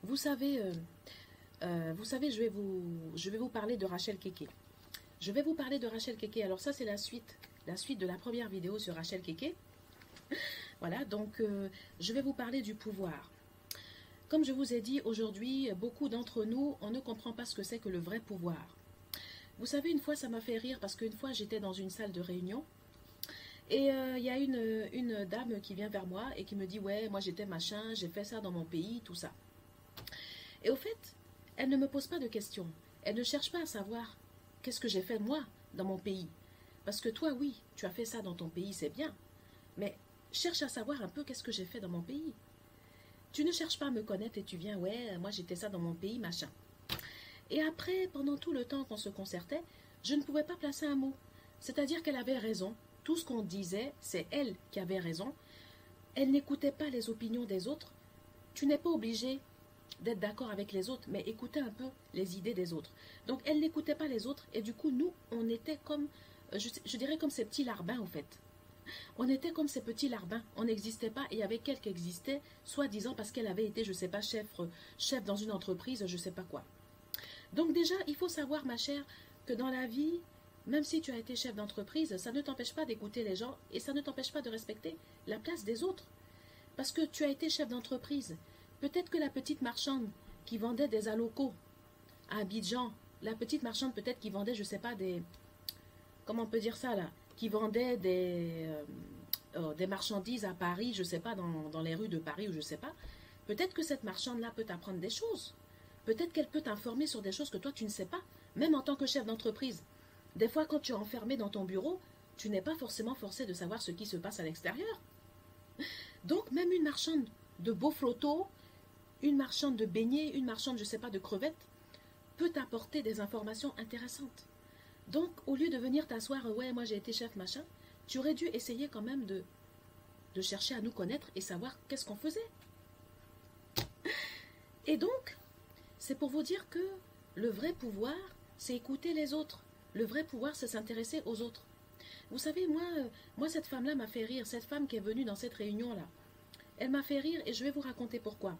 Vous savez, je vais vous parler de Rachel Keke. Je vais vous parler de Rachel Keke. Alors ça, c'est la suite de la première vidéo sur Rachel Keke. Voilà, donc je vais vous parler du pouvoir. Comme je vous ai dit, aujourd'hui, beaucoup d'entre nous, on ne comprend pas ce que c'est que le vrai pouvoir. Vous savez, une fois, ça m'a fait rire parce qu'une fois, j'étais dans une salle de réunion et il y a une dame qui vient vers moi et qui me dit « Ouais, moi j'étais machin, j'ai fait ça dans mon pays, tout ça. » Et au fait, elle ne me pose pas de questions. Elle ne cherche pas à savoir qu'est-ce que j'ai fait moi dans mon pays. Parce que toi, oui, tu as fait ça dans ton pays, c'est bien. Mais cherche à savoir un peu qu'est-ce que j'ai fait dans mon pays. Tu ne cherches pas à me connaître et tu viens, ouais, moi j'étais ça dans mon pays, machin. Et après, pendant tout le temps qu'on se concertait, je ne pouvais pas placer un mot. C'est-à-dire qu'elle avait raison. Tout ce qu'on disait, c'est elle qui avait raison. Elle n'écoutait pas les opinions des autres. Tu n'es pas obligé d'être d'accord avec les autres, mais écouter un peu les idées des autres. Donc elle n'écoutait pas les autres et du coup, nous, on était comme, je dirais comme ces petits larbins en fait. On était comme ces petits larbins, on n'existait pas et il y avait quelqu'un qui existait, soi-disant parce qu'elle avait été, je ne sais pas, chef dans une entreprise, je ne sais pas quoi. Donc déjà, il faut savoir, ma chère, que dans la vie, même si tu as été chef d'entreprise, ça ne t'empêche pas d'écouter les gens et ça ne t'empêche pas de respecter la place des autres. Parce que tu as été chef d'entreprise. Peut-être que la petite marchande qui vendait des alocos à Abidjan, la petite marchande peut-être qui vendait, je ne sais pas, des... Comment on peut dire ça là? Qui vendait des marchandises à Paris, je ne sais pas, dans les rues de Paris ou je ne sais pas. Peut-être que cette marchande-là peut t'apprendre des choses. Peut-être qu'elle peut t'informer sur des choses que toi tu ne sais pas, même en tant que chef d'entreprise. Des fois, quand tu es enfermé dans ton bureau, tu n'es pas forcément forcé de savoir ce qui se passe à l'extérieur. Donc, même une marchande de beaux flottos, une marchande de beignets, une marchande, je ne sais pas, de crevettes, peut t'apporter des informations intéressantes. Donc, au lieu de venir t'asseoir, ouais, moi j'ai été chef, machin, tu aurais dû essayer quand même de chercher à nous connaître et savoir qu'est-ce qu'on faisait. Et donc, c'est pour vous dire que le vrai pouvoir, c'est écouter les autres. Le vrai pouvoir, c'est s'intéresser aux autres. Vous savez, moi cette femme-là m'a fait rire. Cette femme qui est venue dans cette réunion-là, elle m'a fait rire et je vais vous raconter pourquoi.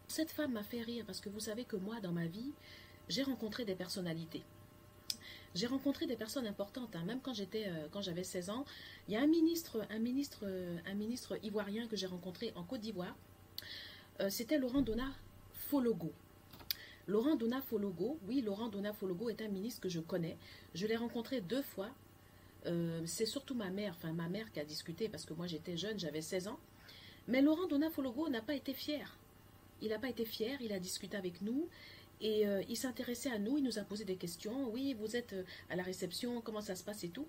Cette femme m'a fait rire parce que vous savez que moi, dans ma vie, j'ai rencontré des personnalités. J'ai rencontré des personnes importantes, hein. Même quand j'avais 16 ans. Il y a un ministre ivoirien que j'ai rencontré en Côte d'Ivoire. C'était Laurent Dona Fologo. Laurent Dona Fologo, oui, Laurent Dona Fologo est un ministre que je connais. Je l'ai rencontré 2 fois. C'est surtout ma mère qui a discuté parce que moi j'étais jeune, j'avais 16 ans. Mais Laurent Dona Fologo n'a pas été fier. Il n'a pas été fier, il a discuté avec nous et il s'intéressait à nous, il nous a posé des questions. Oui, vous êtes à la réception, comment ça se passe et tout.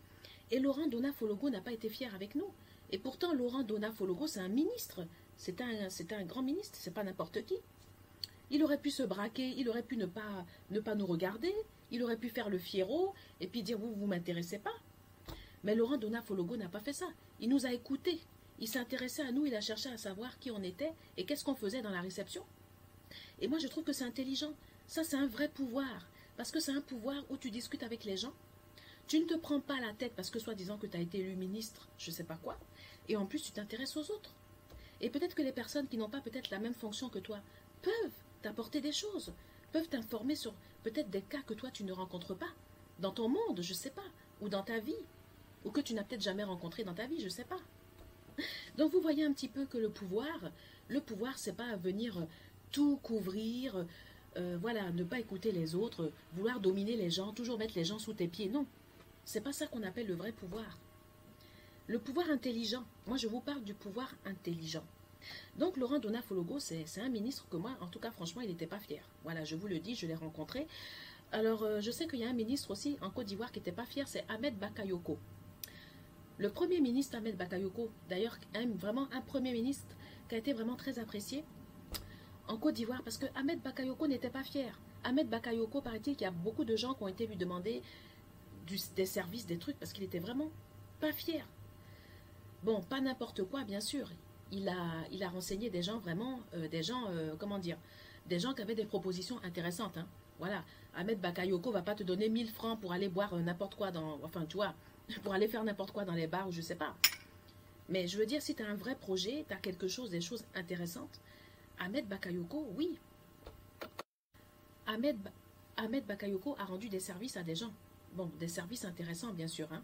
Et Laurent Dona Fologo n'a pas été fier avec nous. Et pourtant, Laurent Dona Fologo, c'est un ministre. C'est un grand ministre, c'est pas n'importe qui. Il aurait pu se braquer, il aurait pu ne pas nous regarder, il aurait pu faire le fiero et puis dire vous m'intéressez pas. Mais Laurent Dona Fologo n'a pas fait ça. Il nous a écoutés. Il s'intéressait à nous, il a cherché à savoir qui on était et qu'est-ce qu'on faisait dans la réception. Et moi, je trouve que c'est intelligent. Ça, c'est un vrai pouvoir. Parce que c'est un pouvoir où tu discutes avec les gens. Tu ne te prends pas la tête parce que soi-disant que tu as été élu ministre, je ne sais pas quoi. Et en plus, tu t'intéresses aux autres. Et peut-être que les personnes qui n'ont pas peut-être la même fonction que toi peuvent t'apporter des choses, peuvent t'informer sur peut-être des cas que toi tu ne rencontres pas dans ton monde, je ne sais pas, ou dans ta vie, ou que tu n'as peut-être jamais rencontré dans ta vie, je ne sais pas. Donc vous voyez un petit peu que le pouvoir c'est pas venir tout couvrir, voilà, ne pas écouter les autres, vouloir dominer les gens, toujours mettre les gens sous tes pieds, non. C'est pas ça qu'on appelle le vrai pouvoir. Le pouvoir intelligent, moi je vous parle du pouvoir intelligent. Donc Laurent Dona Fologo, c'est un ministre que moi, en tout cas franchement, il n'était pas fier. Voilà, je vous le dis, je l'ai rencontré. Alors je sais qu'il y a un ministre aussi en Côte d'Ivoire qui n'était pas fier, c'est Ahmed Bakayoko. Le premier ministre Ahmed Bakayoko, d'ailleurs vraiment un premier ministre qui a été vraiment très apprécié en Côte d'Ivoire parce que Ahmed Bakayoko n'était pas fier. Ahmed Bakayoko, paraît-il qu'il y a beaucoup de gens qui ont été lui demander des services, des trucs, parce qu'il était vraiment pas fier. Bon, pas n'importe quoi, bien sûr. Il a renseigné des gens vraiment, comment dire, des gens qui avaient des propositions intéressantes. Hein. Voilà, Ahmed Bakayoko va pas te donner 1000 francs pour aller boire n'importe quoi enfin, tu vois, pour aller faire n'importe quoi dans les bars ou je sais pas. Mais je veux dire, si tu as un vrai projet, tu as quelque chose, des choses intéressantes, Ahmed Bakayoko, oui. Ahmed, Ahmed Bakayoko a rendu des services à des gens. Bon, des services intéressants, bien sûr. Hein.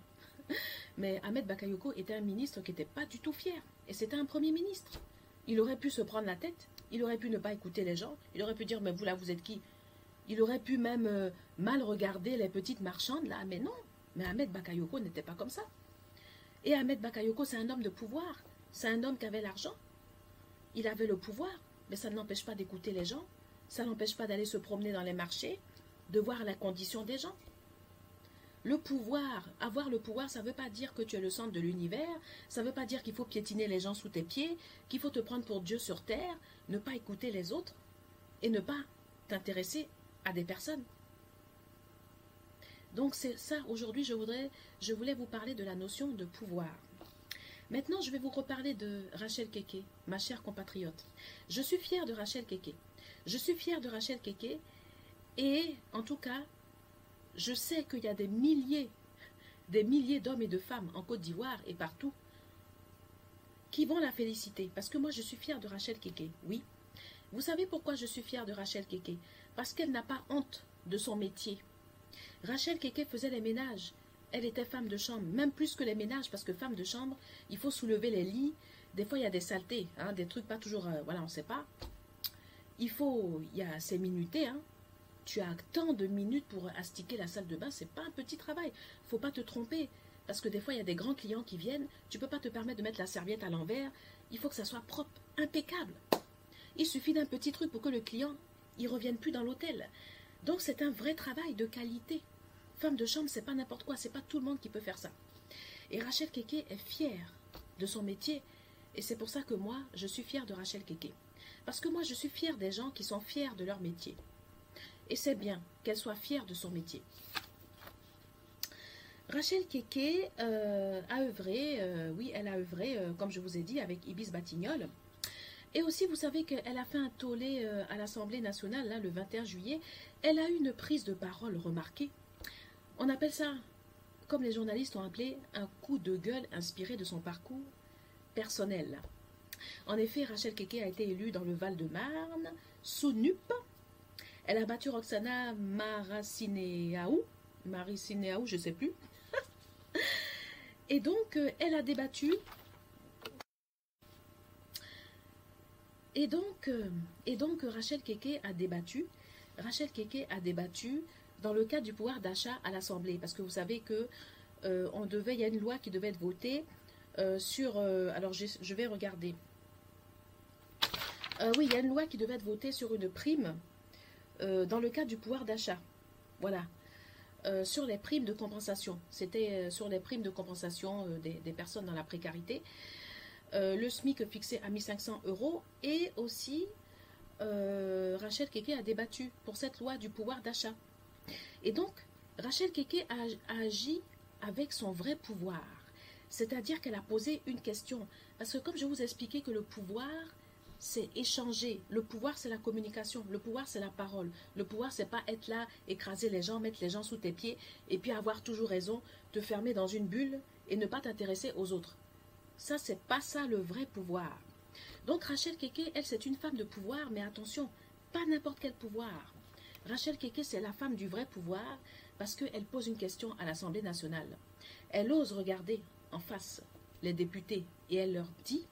Mais Ahmed Bakayoko était un ministre qui n'était pas du tout fier. Et c'était un premier ministre. Il aurait pu se prendre la tête. Il aurait pu ne pas écouter les gens. Il aurait pu dire, mais vous là, vous êtes qui? Il aurait pu même mal regarder les petites marchandes là. Mais non. Mais Ahmed Bakayoko n'était pas comme ça. Et Ahmed Bakayoko, c'est un homme de pouvoir. C'est un homme qui avait l'argent. Il avait le pouvoir. Mais ça ne l'empêche pas d'écouter les gens. Ça ne l'empêche pas d'aller se promener dans les marchés, de voir la condition des gens. Le pouvoir, avoir le pouvoir, ça ne veut pas dire que tu es le centre de l'univers, ça ne veut pas dire qu'il faut piétiner les gens sous tes pieds, qu'il faut te prendre pour Dieu sur terre, ne pas écouter les autres et ne pas t'intéresser à des personnes. Donc c'est ça, aujourd'hui je voulais vous parler de la notion de pouvoir. Maintenant je vais vous reparler de Rachel Keke, ma chère compatriote. Je suis fière de Rachel Keke. Je suis fière de Rachel Keke et en tout cas, je sais qu'il y a des milliers d'hommes et de femmes en Côte d'Ivoire et partout qui vont la féliciter. Parce que moi, je suis fière de Rachel Keke, oui. Vous savez pourquoi je suis fière de Rachel Keke? Parce qu'elle n'a pas honte de son métier. Rachel Keke faisait les ménages. Elle était femme de chambre, même plus que les ménages, parce que femme de chambre, il faut soulever les lits. Des fois, il y a des saletés, hein, des trucs pas toujours... voilà, on ne sait pas. Il y a ces minutés, hein. Tu as tant de minutes pour astiquer la salle de bain, c'est pas un petit travail. Faut pas te tromper, parce que des fois, il y a des grands clients qui viennent, tu peux pas te permettre de mettre la serviette à l'envers, il faut que ça soit propre, impeccable. Il suffit d'un petit truc pour que le client, il revienne plus dans l'hôtel. Donc, c'est un vrai travail de qualité. Femme de chambre, c'est pas n'importe quoi, c'est pas tout le monde qui peut faire ça. Et Rachel Keke est fière de son métier, et c'est pour ça que moi, je suis fière de Rachel Keke. Parce que moi, je suis fière des gens qui sont fiers de leur métier. Et c'est bien qu'elle soit fière de son métier. Rachel Keke a œuvré, oui, elle a œuvré, comme je vous ai dit, avec Ibis Batignolles. Et aussi, vous savez qu'elle a fait un tollé à l'Assemblée nationale, là, le 21 juillet. Elle a eu une prise de parole remarquée. On appelle ça, comme les journalistes ont appelé, un coup de gueule inspiré de son parcours personnel. En effet, Rachel Keke a été élue dans le Val-de-Marne, sous NUP. Elle a battu Roxana Maracineanu, je ne sais plus. Et donc, elle a débattu. Et donc, Rachel Keke a débattu. Rachel Keke a débattu dans le cadre du pouvoir d'achat à l'Assemblée. Parce que vous savez que il y a une loi qui devait être votée sur... alors, je vais regarder. Oui, il y a une loi qui devait être votée sur une prime dans le cadre du pouvoir d'achat. Voilà. Sur les primes de compensation. C'était sur les primes de compensation des personnes dans la précarité. Le SMIC fixé à 1 500 € et aussi Rachel Keke a débattu pour cette loi du pouvoir d'achat. Et donc, Rachel Keke a agi avec son vrai pouvoir. C'est-à-dire qu'elle a posé une question. Parce que comme je vous ai expliqué que le pouvoir, c'est échanger. Le pouvoir, c'est la communication. Le pouvoir, c'est la parole. Le pouvoir, c'est pas être là, écraser les gens, mettre les gens sous tes pieds et puis avoir toujours raison, te fermer dans une bulle et ne pas t'intéresser aux autres. Ça, c'est pas ça le vrai pouvoir. Donc, Rachel Keke, elle, c'est une femme de pouvoir, mais attention, pas n'importe quel pouvoir. Rachel Keke, c'est la femme du vrai pouvoir parce qu'elle pose une question à l'Assemblée nationale. Elle ose regarder en face les députés et elle leur dit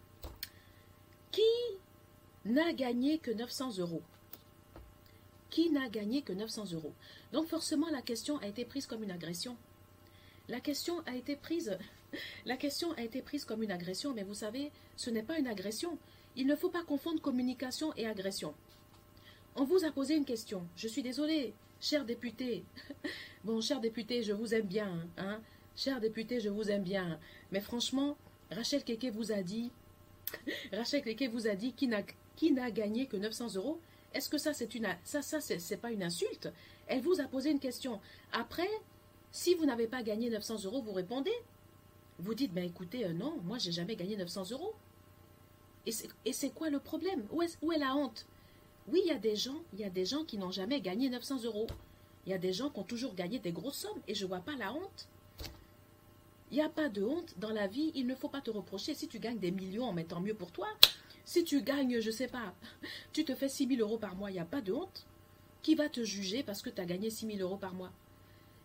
« Qui n'a gagné que 900 €. Qui n'a gagné que 900 €. Donc forcément, la question a été prise comme une agression. La question a été prise comme une agression, mais vous savez, ce n'est pas une agression. Il ne faut pas confondre communication et agression. On vous a posé une question. Je suis désolée, cher député. Bon, cher député, je vous aime bien. Hein? Cher député, je vous aime bien. Mais franchement, Rachel Keke vous a dit qui n'a gagné que 900 €. Est-ce que ça, c'est pas une insulte? Elle vous a posé une question. Après, si vous n'avez pas gagné 900 €, vous répondez. Vous dites, ben écoutez, non, moi, j'ai jamais gagné 900 €. Et c'est quoi le problème? Où est la honte? Oui, il y a des gens qui n'ont jamais gagné 900 €. Il y a des gens qui ont toujours gagné des grosses sommes et je ne vois pas la honte. Il n'y a pas de honte dans la vie, il ne faut pas te reprocher. Si tu gagnes des millions, mais tant mieux pour toi. Si tu gagnes, je sais pas, tu te fais 6 000 euros par mois, il n'y a pas de honte. Qui va te juger parce que tu as gagné 6 000 euros par mois?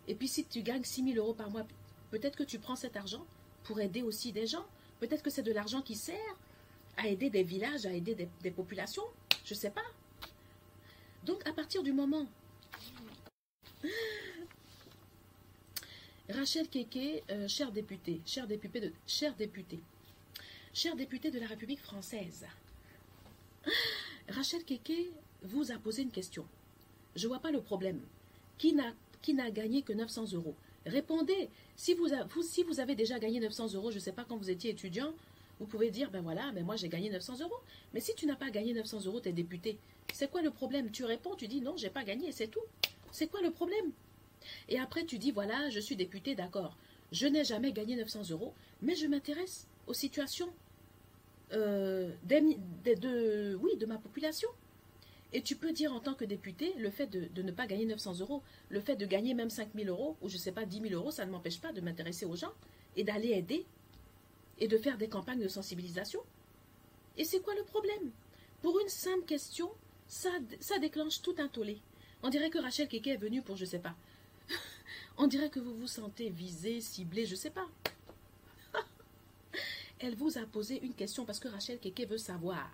Et puis si tu gagnes 6 000 euros par mois, peut-être que tu prends cet argent pour aider aussi des gens. Peut-être que c'est de l'argent qui sert à aider des villages, à aider des populations. Je ne sais pas. Donc à partir du moment... Rachel Keke, cher député de la République française. Rachel Keke vous a posé une question. Je ne vois pas le problème. Qui n'a gagné que 900 euros? Répondez. Si vous avez déjà gagné 900 euros, je ne sais pas, quand vous étiez étudiant, vous pouvez dire, ben voilà, mais moi j'ai gagné 900 euros. Mais si tu n'as pas gagné 900 euros, tu es député. C'est quoi le problème? Tu réponds, tu dis non, j'ai pas gagné, c'est tout. C'est quoi le problème? Et après tu dis, voilà, je suis député, d'accord. Je n'ai jamais gagné 900 euros, mais je m'intéresse aux situations de ma population. Et tu peux dire en tant que député, le fait de ne pas gagner 900 euros, le fait de gagner même 5 000 euros, ou je ne sais pas, 10 000 euros, ça ne m'empêche pas de m'intéresser aux gens et d'aller aider et de faire des campagnes de sensibilisation. Et c'est quoi le problème? Pour une simple question, ça déclenche tout un tollé. On dirait que Rachel Keke est venue pour je ne sais pas. On dirait que vous vous sentez visé, ciblé, je ne sais pas. Elle vous a posé une question parce que Rachel Keke veut savoir.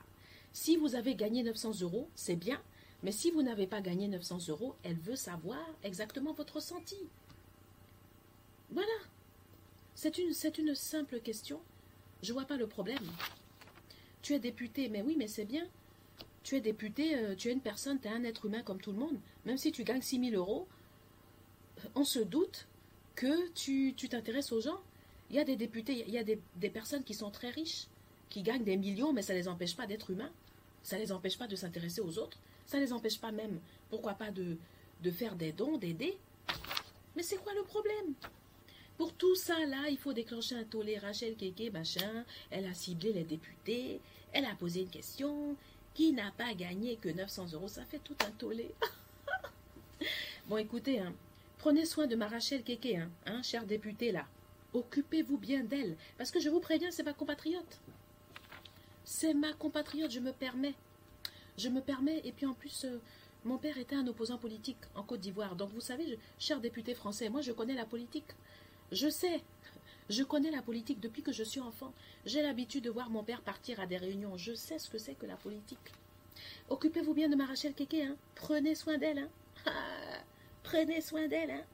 Si vous avez gagné 900 euros, c'est bien. Mais si vous n'avez pas gagné 900 euros, elle veut savoir exactement votre ressenti. Voilà. C'est une simple question. Je ne vois pas le problème. Tu es député, mais oui, mais c'est bien. Tu es député, tu es une personne, tu es un être humain comme tout le monde. Même si tu gagnes 6 000 euros, on se doute que tu t'intéresses aux gens. Il y a des députés, il y a des personnes qui sont très riches, qui gagnent des millions, mais ça ne les empêche pas d'être humains. Ça ne les empêche pas de s'intéresser aux autres. Ça ne les empêche pas même, pourquoi pas, de faire des dons, d'aider. Mais c'est quoi le problème? Pour tout ça, là, il faut déclencher un tollé. Rachel Keke, machin, elle a ciblé les députés, elle a posé une question. Qui n'a pas gagné que 900 euros? Ça fait tout un tollé. Bon, écoutez, hein, prenez soin de ma Rachel Keke, hein, cher député, là. Occupez-vous bien d'elle. Parce que je vous préviens, c'est ma compatriote. C'est ma compatriote, je me permets. Je me permets, et puis en plus, mon père était un opposant politique en Côte d'Ivoire. Donc vous savez, cher député français, moi je connais la politique. Je sais, je connais la politique depuis que je suis enfant. J'ai l'habitude de voir mon père partir à des réunions. Je sais ce que c'est que la politique. Occupez-vous bien de ma Rachel Keke, hein. Prenez soin d'elle, hein. Prenez soin d'elle, hein.